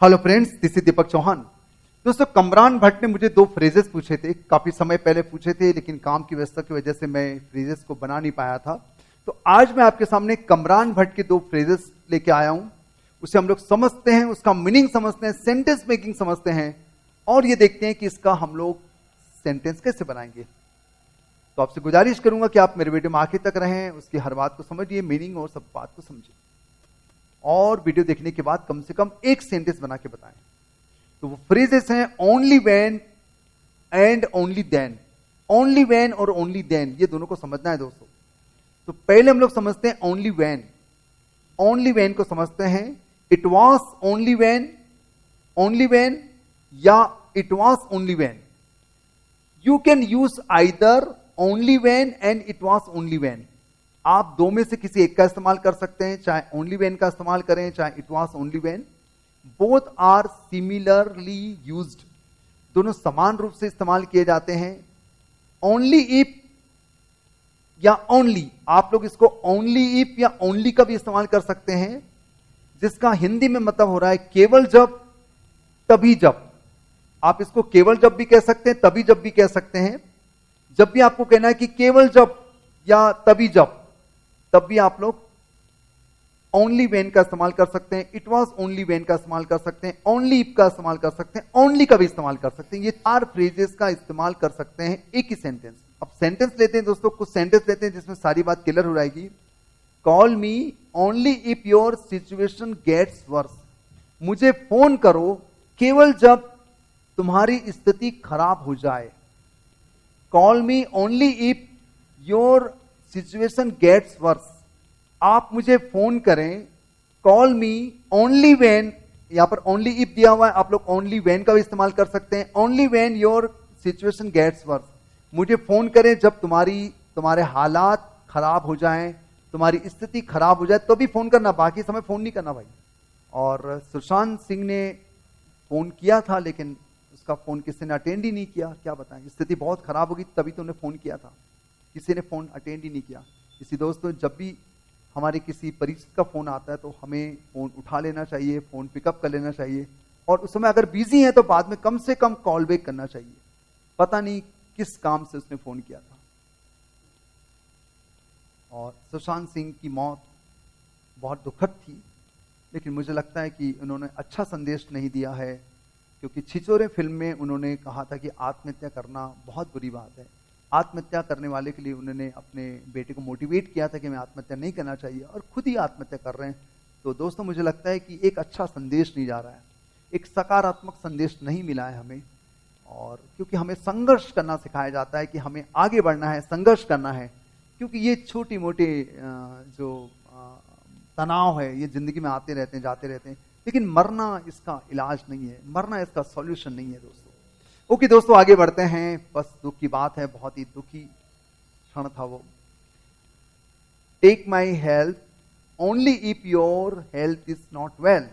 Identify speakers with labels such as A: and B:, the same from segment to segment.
A: Hello friends, this is दीपक चौहान। दोस्तों, कमरान भट्ट ने मुझे 2 फ्रेजेस पूछे थे, काफी समय पहले पूछे थे, लेकिन काम की व्यस्तता की वजह से मैं फ्रेजेस को बना नहीं पाया था। तो आज मैं आपके सामने कमरान भट्ट के 2 फ्रेजेस लेके आया हूं। उसे हम लोग समझते हैं, उसका मीनिंग समझते हैं, सेंटेंस मेकिंग समझते हैं और ये देखते हैं कि इसका हम लोग सेंटेंस कैसे बनाएंगे। तो आपसे गुजारिश करूंगा कि आप मेरे वीडियो में आखिर तक रहें, उसकी हर बात को समझिए, मीनिंग और सब बात को समझिए, और वीडियो देखने के बाद कम से कम एक सेंटेंस बना के बताएं। तो वो फ्रेजेस हैं only when and only then. Only when और ओनली देन, ये दोनों को समझना है दोस्तों। तो पहले हम लोग समझते हैं ओनली व्हेन। ओनली व्हेन को समझते हैं। इट वाज ओनली व्हेन या it was only when. You can use either only when and it was only when. आप 2 में से किसी एक का इस्तेमाल कर सकते हैं, चाहे ओनली व्हेन का इस्तेमाल करें, चाहे it was only when. Both are similarly used, दोनों समान रूप से इस्तेमाल किए जाते हैं। ओनली इफ या ओनली, आप लोग इसको ओनली इफ या ओनली का भी इस्तेमाल कर सकते हैं, जिसका हिंदी में मतलब हो रहा है केवल जब, तभी जब। आप इसको केवल जब भी कह सकते हैं, तभी जब भी कह सकते हैं। जब भी आपको कहना है कि केवल जब या तभी जब, तब भी आप लोग ओनली व्हेन का इस्तेमाल कर सकते हैं, इट वाज ओनली व्हेन का इस्तेमाल कर सकते हैं, ओनली इफ का इस्तेमाल कर सकते हैं, ओनली का भी इस्तेमाल कर सकते हैं। ये 4 फ्रेजेस का इस्तेमाल कर सकते हैं एक ही सेंटेंस। अब सेंटेंस लेते हैं दोस्तों, कुछ सेंटेंस लेते हैं जिसमें सारी बात क्लियर हो जाएगी। Call me only if your situation gets worse. मुझे फोन करो केवल जब तुम्हारी स्थिति खराब हो जाए। Call me only if your situation gets worse. आप मुझे फोन करें, कॉल मी ओनली व्हेन, यहां पर ओनली इफ दिया हुआ है, आप लोग ओनली व्हेन का भी इस्तेमाल कर सकते हैं। Only when your situation gets worse. मुझे फोन करें जब तुम्हारे हालात खराब हो जाएं, तुम्हारी स्थिति खराब हो जाए, तो भी फोन करना, बाकी समय फोन नहीं करना भाई। और सुशांत सिंह ने फोन किया था, लेकिन उसका फोन किसी ने अटेंड ही नहीं किया। क्या बताएं, स्थिति बहुत खराब होगी तभी तो उन्हें फोन किया था, किसी ने फोन अटेंड ही नहीं किया। इसी दोस्तों, जब भी हमारे किसी परिचित का फोन आता है तो हमें फोन उठा लेना चाहिए, फोन पिकअप कर लेना चाहिए, और उस समय अगर बिजी है तो बाद में कम से कम कॉल बैक करना चाहिए। पता नहीं किस काम से उसने फोन किया था। और सुशांत सिंह की मौत बहुत दुखद थी, लेकिन मुझे लगता है कि उन्होंने अच्छा संदेश नहीं दिया है, क्योंकि छिछोरे फिल्म में उन्होंने कहा था कि आत्महत्या करना बहुत बुरी बात है। आत्महत्या करने वाले के लिए उन्होंने अपने बेटे को मोटिवेट किया था कि मैं आत्महत्या नहीं करना चाहिए, और खुद ही आत्महत्या कर रहे हैं। तो दोस्तों, मुझे लगता है कि एक अच्छा संदेश नहीं जा रहा है, एक सकारात्मक संदेश नहीं मिला है हमें। और क्योंकि हमें संघर्ष करना सिखाया जाता है कि हमें आगे बढ़ना है, संघर्ष करना है, क्योंकि ये छोटी मोटे जो तनाव है ये जिंदगी में आते रहते हैं, जाते रहते हैं, लेकिन मरना इसका इलाज नहीं है, मरना इसका सॉल्यूशन नहीं है दोस्तों। ओके दोस्तों, आगे बढ़ते हैं। बस दुख की बात है, बहुत ही दुखी क्षण था वो। Take my help only if your health is not well.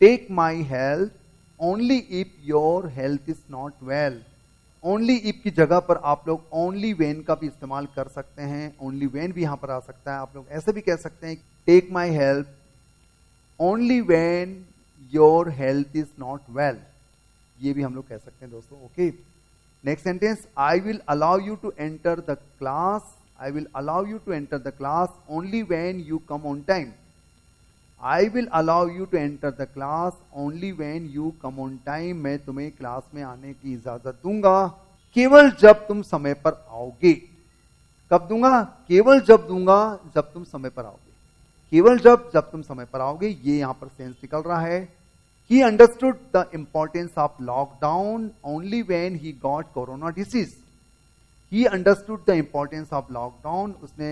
A: Take my help only if your health is not well. Only if की जगह पर आप लोग ओनली व्हेन का भी इस्तेमाल कर सकते हैं। ओनली व्हेन भी यहां पर आ सकता है। आप लोग ऐसे भी कह सकते हैं, take my help only when your health is not well. ये भी हम लोग कह सकते हैं दोस्तों। Okay, next sentence, I will allow you to enter the class. I will allow you to enter the class only when you come on time. I will allow you to enter the class only when you come on time. मैं तुम्हें class में आने की इजाजत दूंगा केवल जब तुम समय पर आओगे। कब दूंगा? केवल जब दूंगा जब तुम समय पर आओगे। केवल जब तुम समय पर आओगे, ये यहां पर सेंस निकल रहा है। He understood the importance of lockdown only when he got corona disease. He understood the importance of lockdown. उसने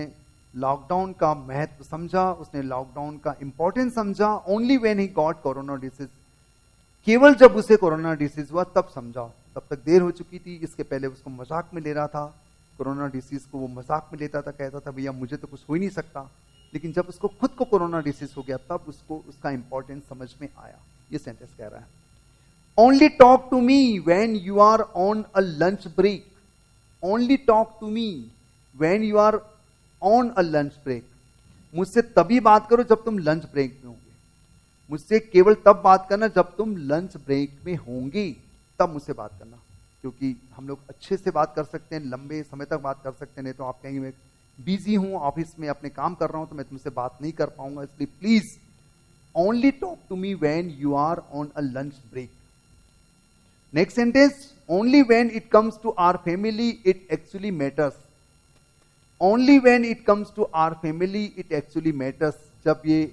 A: लॉकडाउन का महत्व समझा, उसने लॉकडाउन का इंपॉर्टेंस समझा। only when he got corona disease, केवल जब उसे कोरोना डिसीज हुआ तब समझा। तब तक देर हो चुकी थी। इसके पहले उसको मजाक में ले रहा था, कोरोना डिसीज को वो मजाक में लेता था, कहता था भैया मुझे तो कुछ हो ही नहीं सकता। लेकिन जब उसको खुद को कोरोना डिसीज हो गया तब उसको उसका इंपॉर्टेंस समझ में आया। ये सेंटेंस कह रहा है। Only talk to me when you are on a lunch break. Only talk to me when you are on a lunch break. मुझसे तभी बात करो जब तुम लंच ब्रेक में होगे। मुझसे केवल तब बात करना जब तुम लंच ब्रेक में होंगे, तब मुझसे बात करना, क्योंकि हम लोग अच्छे से बात कर सकते हैं, लंबे समय तक बात कर सकते हैं। नहीं तो आप कहेंगे मैं बिजी हूं, ऑफिस में अपने काम कर रहा हूं, तो मैं तुमसे बात नहीं कर पाऊंगा। इसलिए please only talk to me when you are on a lunch break. Next sentence, only when it comes to our family it actually matters. Only when it comes to our family it actually matters. जब ये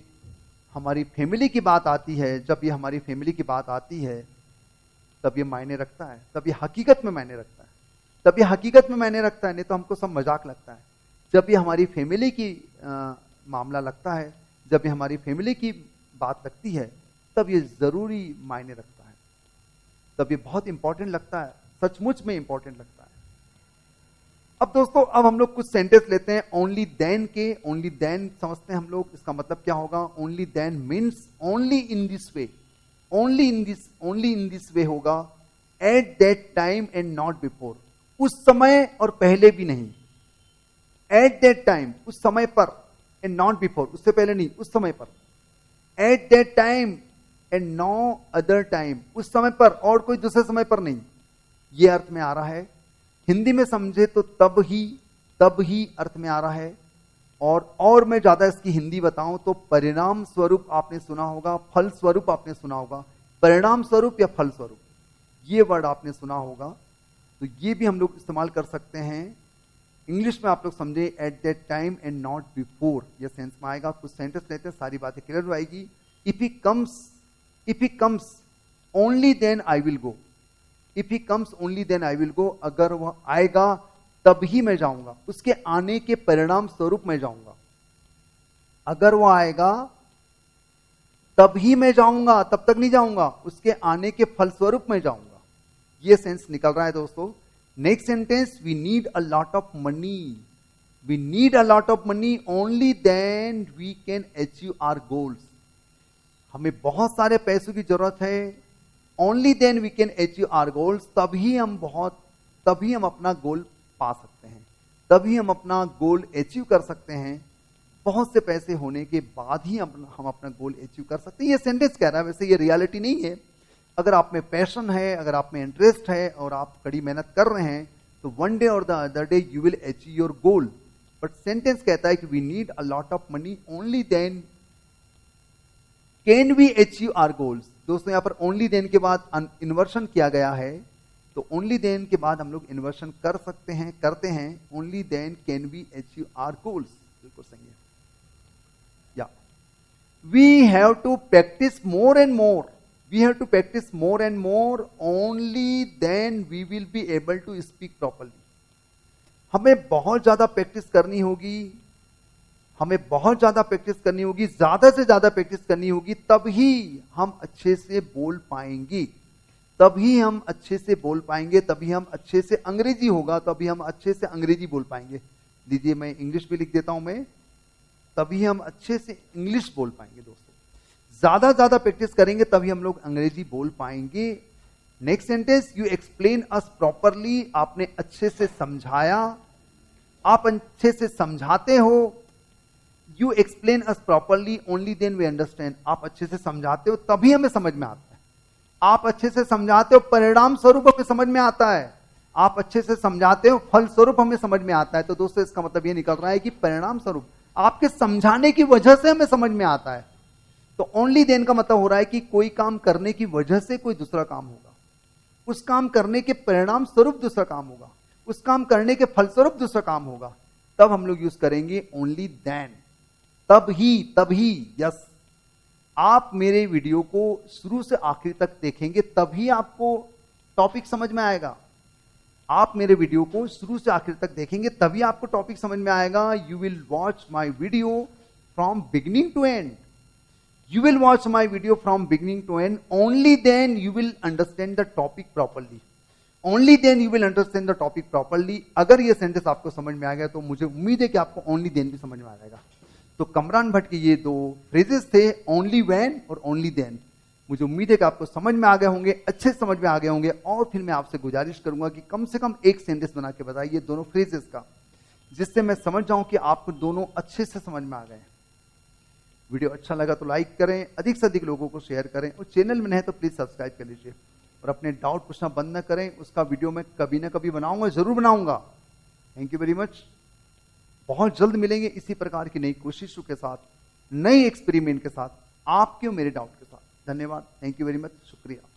A: हमारी family की बात आती है, जब ये हमारी फैमिली की बात आती है, तब ये मायने रखता है, तब ये हकीकत में मायने रखता है, तब ये हकीकत में मायने रखता है। नहीं तो हमको सब मजाक लगता है। जब ये हमारी फैमिली की मामला लगता है, जब ये हमारी फैमिली की बात लगती है, तब ये जरूरी मायने रखता है, तब ये बहुत इंपॉर्टेंट लगता है, सचमुच में इंपॉर्टेंट लगता है। अब दोस्तों, अब हम लोग कुछ सेंटेंस लेते हैं ओनली देन के। ओनली देन समझते हैं हम लोग, इसका मतलब क्या होगा। Only then means only in this way, only in this way होगा। At that time and not before, उस समय और पहले भी नहीं। एट दैट टाइम, उस समय पर, एंड नॉट बिफोर, उससे पहले नहीं, उस समय पर। At that time and no other time, उस समय पर और कोई दूसरे समय पर नहीं। यह अर्थ में आ रहा है। हिंदी में समझे तो तब ही अर्थ में आ रहा है। और मैं ज्यादा इसकी हिंदी बताऊं तो परिणाम स्वरूप आपने सुना होगा, फल स्वरूप आपने सुना होगा। परिणाम स्वरूप या फल स्वरूप, ये वर्ड आपने सुना होगा, तो ये भी हम लोग इस्तेमाल कर सकते हैं। इंग्लिश में आप लोग समझे eight that time and not before, यह सेंस में आएगा। कुछ सेंटेंस लेते हैं, सारी बातें क्लियर हो आएगी। If he comes only then I will go. If he comes only then I will go, अगर वह आएगा तब ही मैं जाऊंगा, उसके आने के परिणाम स्वरूप मैं जाऊंगा। अगर वह आएगा तब ही मैं जाऊंगा, तब तक नहीं जाऊंगा, उसके आने के फलस्वरूप मैं जाऊंगा। यह सेंस निकल रहा है दोस्तों। Next sentence, we need a lot of money. We need a lot of money only then we can achieve our goals. हमें बहुत सारे पैसों की जरूरत है, only then we can achieve our goals, तभी हम अपना गोल पा सकते हैं, तभी हम अपना गोल अचीव कर सकते हैं। बहुत से पैसे होने के बाद ही हम अपना गोल अचीव कर सकते हैं। ये सेंटेंस कह रहा है, वैसे ये रियलिटी नहीं है। अगर आप में पैशन है, अगर आप में इंटरेस्ट है और आप कड़ी मेहनत कर रहे हैं, तो one day or the other day you will achieve your goal. But sentence कहता है कि we need a lot of money only then can we achieve our goals. दोस्तों, यहां पर ओनली देन के बाद इन्वर्शन किया गया है, तो ओनली देन के बाद हम लोग इन्वर्शन कर सकते हैं, करते हैं। Only then can we achieve our goals, बिल्कुल सही है। या we have to practice more and more. We have to practice more and more only then we will be able to speak properly. हमें बहुत ज्यादा प्रैक्टिस करनी होगी, हमें बहुत ज्यादा प्रैक्टिस करनी होगी, ज्यादा से ज्यादा प्रैक्टिस करनी होगी, तभी हम अच्छे से बोल पाएंगे, तभी हम अच्छे से बोल पाएंगे, तभी हम अच्छे से अंग्रेजी होगा, तभी हम अच्छे से अंग्रेजी बोल पाएंगे। दीजिए मैं इंग्लिश भी लिख देता हूं मैं, तभी हम अच्छे से इंग्लिश बोल पाएंगे। दोस्तों, ज्यादा प्रैक्टिस करेंगे तभी हम लोग अंग्रेजी बोल पाएंगे। Next sentence, you explain us properly. आपने अच्छे से समझाया, आप अच्छे से समझाते हो। You explain us properly only then we understand. आप अच्छे से समझाते हो तभी हमें समझ में आता है। आप अच्छे से समझाते हो, परिणाम स्वरूप हमें समझ में आता है। आप अच्छे से समझाते हो, फल स्वरूप हमें समझ में आता है। तो दोस्तों, इसका मतलब यह निकल रहा है कि परिणाम स्वरूप आपके समझाने की वजह से हमें समझ में आता है। तो ओनली देन का मतलब हो रहा है कि कोई काम करने की वजह से कोई दूसरा काम होगा, उस काम करने के परिणाम स्वरूप दूसरा काम होगा, उस काम करने के फलस्वरूप दूसरा काम होगा, तब हम लोग यूज करेंगे ओनली देन। तभी यस। आप मेरे वीडियो को शुरू से आखिर तक देखेंगे तभी आपको टॉपिक समझ में आएगा। आप मेरे वीडियो को शुरू से आखिर तक देखेंगे तभी आपको टॉपिक समझ में आएगा। You will watch my video from beginning to end. You will watch my video from beginning to end. Only then you will understand the topic properly. Only then you will understand the topic properly. अगर ये sentence आपको समझ में आ गया तो मुझे उम्मीद है कि आपको ओनली देन भी समझ में आ जाएगा। तो कमरान भट्ट के ये दो फ्रेजेस थे, ओनली व्हेन और ओनली देन। मुझे उम्मीद है कि आपको समझ में आ गए होंगे, अच्छे समझ में आ गए होंगे। और फिर मैं आपसे गुजारिश करूंगा कि कम से कम एक सेंटेंस बना के बताइए दोनों फ्रेजेस का, जिससे मैं समझ जाऊं कि आपको दोनों अच्छे से समझ में आ गए। वीडियो अच्छा लगा तो लाइक करें, अधिक से अधिक लोगों को शेयर करें, और चैनल में नहीं तो प्लीज सब्सक्राइब कर लीजिए। और अपने डाउट पूछना बंद न करें, उसका वीडियो मैं कभी ना कभी बनाऊंगा, जरूर बनाऊंगा। Thank you very much. बहुत जल्द मिलेंगे इसी प्रकार की नई कोशिशों के साथ, नए एक्सपेरिमेंट के साथ, आपके और मेरे डाउट के साथ। धन्यवाद, थैंक यू वेरी मच, शुक्रिया।